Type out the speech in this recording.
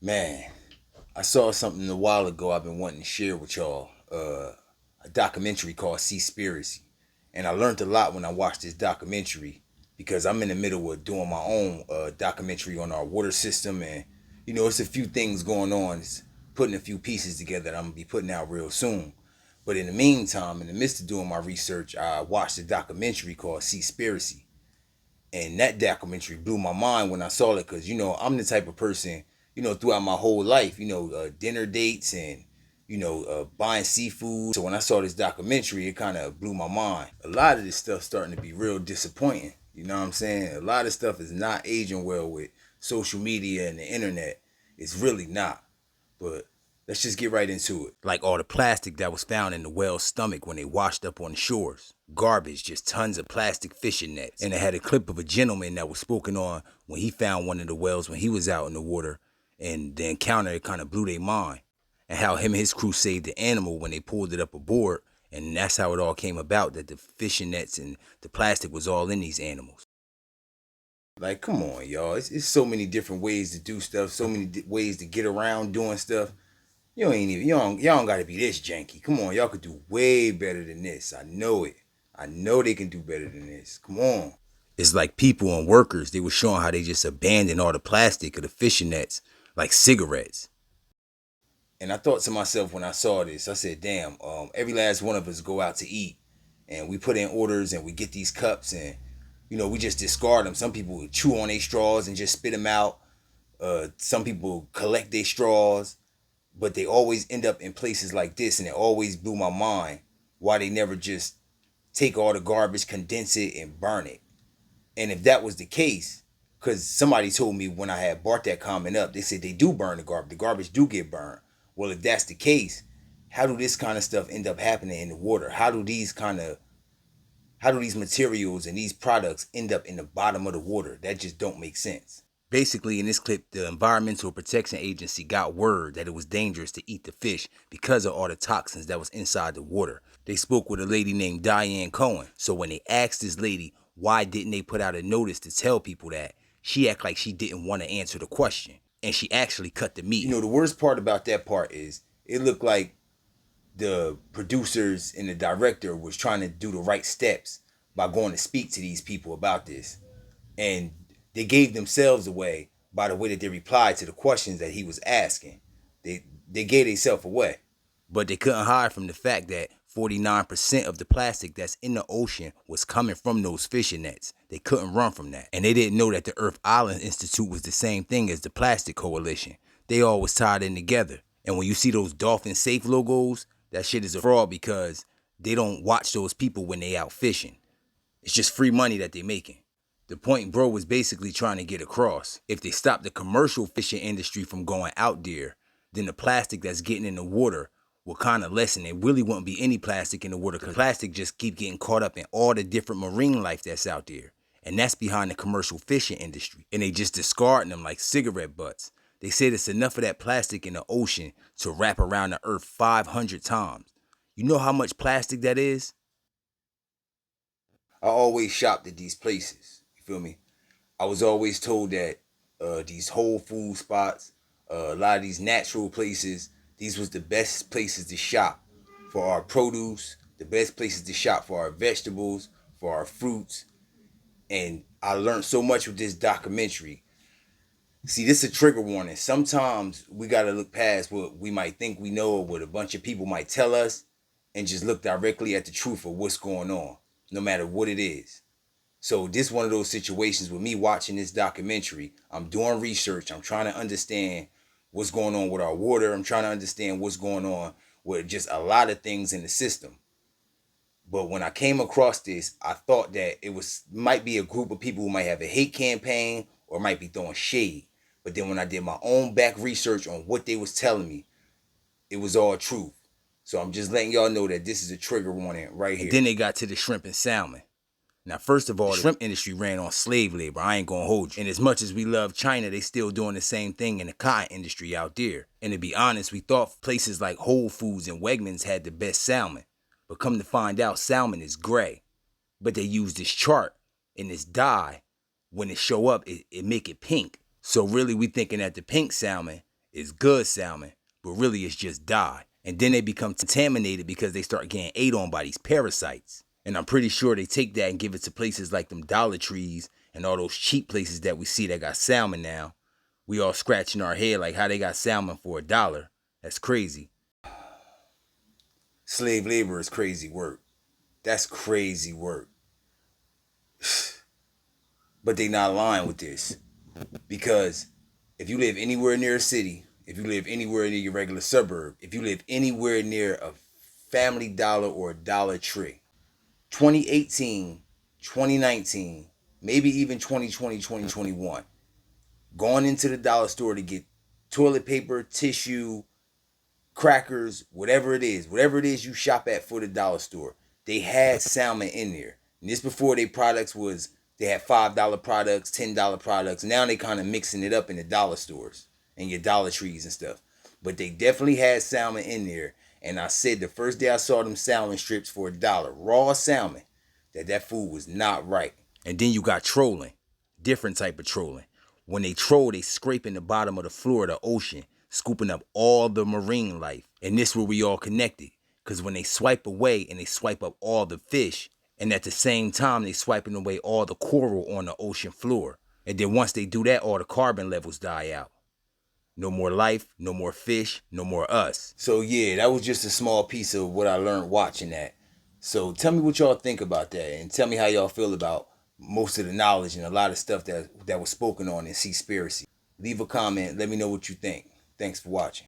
Man, I saw something a while ago I've been wanting to share with y'all. A documentary called Seaspiracy. And I learned a lot when I watched this documentary because I'm in the middle of doing my own documentary on our water system. And, it's a few things going on. It's putting a few pieces together that I'm going to be putting out real soon. But in the meantime, in the midst of doing my research, I watched a documentary called Seaspiracy. And that documentary blew my mind when I saw it because I'm the type of person, throughout my whole life, dinner dates and buying seafood. So when I saw this documentary, it kind of blew my mind. A lot of this stuff starting to be real disappointing. You know what I'm saying? A lot of stuff is not aging well with social media and the internet. It's really not. But let's just get right into it. Like all the plastic that was found in the whale's stomach when they washed up on the shores. Garbage, just tons of plastic fishing nets. And it had a clip of a gentleman that was spoken on when he found one of the whales when he was out in the water. And the encounter, it kind of blew their mind. And how him and his crew saved the animal when they pulled it up aboard. And that's how it all came about, that the fishing nets and the plastic was all in these animals. Like, come on, y'all. It's so many different ways to do stuff, so many ways to get around doing stuff. Y'all don't gotta be this janky. Come on, y'all could do way better than this. I know it. I know they can do better than this. Come on. It's like people and workers, they were showing how they just abandoned all the plastic of the fishing nets, like cigarettes. And I thought to myself when I saw this, I said, damn, every last one of us go out to eat and we put in orders and we get these cups and, we just discard them. Some people chew on their straws and just spit them out. Some people collect their straws, but they always end up in places like this, and it always blew my mind why they never just take all the garbage, condense it, and burn it. And if that was the case, because somebody told me when I had brought that comment up, they said they do burn the garbage. The garbage do get burned. Well, if that's the case, how do this kind of stuff end up happening in the water? How do these materials and these products end up in the bottom of the water? That just don't make sense. Basically, in this clip, the Environmental Protection Agency got word that it was dangerous to eat the fish because of all the toxins that was inside the water. They spoke with a lady named Diane Cohen. So when they asked this lady why didn't they put out a notice to tell people that, she acted like she didn't want to answer the question. And she actually cut the meat. The worst part about that part is it looked like the producers and the director was trying to do the right steps by going to speak to these people about this. And they gave themselves away by the way that they replied to the questions that he was asking. They gave themselves away. But they couldn't hide from the fact that 49% of the plastic that's in the ocean was coming from those fishing nets. They couldn't run from that. And they didn't know that the Earth Island Institute was the same thing as the Plastic Coalition. They all was tied in together. And when you see those dolphin safe logos, that shit is a fraud because they don't watch those people when they out fishing. It's just free money that they making. The point bro was basically trying to get across. If they stop the commercial fishing industry from going out there, then the plastic that's getting in the water will kind of lessen. There really won't be any plastic in the water because plastic just keep getting caught up in all the different marine life that's out there. And that's behind the commercial fishing industry. And they just discarding them like cigarette butts. They said it's enough of that plastic in the ocean to wrap around the earth 500 times. You know how much plastic that is? I always shopped at these places. You feel me? I was always told that these whole food spots, a lot of these natural places, these was the best places to shop for our produce, the best places to shop for our vegetables, for our fruits. And I learned so much with this documentary. See, this is a trigger warning. Sometimes we got to look past what we might think we know or what a bunch of people might tell us and just look directly at the truth of what's going on, no matter what it is. So this is one of those situations with me watching this documentary. I'm doing research. I'm trying to understand what's going on with our water. I'm trying to understand what's going on with just a lot of things in the system. But when I came across this, I thought that it might be a group of people who might have a hate campaign or might be throwing shade. But then when I did my own back research on what they was telling me, it was all truth. So I'm just letting y'all know that this is a trigger warning right here. And then they got to the shrimp and salmon. Now, first of all, the shrimp industry ran on slave labor. I ain't gonna hold you. And as much as we love China, they still doing the same thing in the cotton industry out there. And to be honest, we thought places like Whole Foods and Wegmans had the best salmon. But come to find out, salmon is gray. But they use this chart and this dye. When it show up, it make it pink. So really, we thinking that the pink salmon is good salmon, but really it's just dye. And then they become contaminated because they start getting ate on by these parasites. And I'm pretty sure they take that and give it to places like them Dollar Trees and all those cheap places that we see that got salmon now. We all scratching our head like how they got salmon for $1. That's crazy. Slave labor is crazy work. That's crazy work. But they not lying with this. Because if you live anywhere near a city, if you live anywhere near your regular suburb, if you live anywhere near a Family Dollar or a Dollar Tree, 2018, 2019, maybe even 2020, 2021, going into the dollar store to get toilet paper, tissue, crackers, whatever it is you shop at for the dollar store, they had salmon in there. And this before they had $5 products, $10 products. Now they kind of mixing it up in the dollar stores and your Dollar Trees and stuff. But they definitely had salmon in there. And I said the first day I saw them salmon strips for $1, raw salmon, that food was not right. And then you got trolling, different type of trolling. When they troll, they scraping the bottom of the floor of the ocean, scooping up all the marine life. And this where we all connected. Because when they swipe away and they swipe up all the fish, and at the same time they swiping away all the coral on the ocean floor. And then once they do that, all the carbon levels die out. No more life, no more fish, no more us. So yeah, that was just a small piece of what I learned watching that. So tell me what y'all think about that, and tell me how y'all feel about most of the knowledge and a lot of stuff that was spoken on in SEASPIRACY. Leave a comment, let me know what you think. Thanks for watching.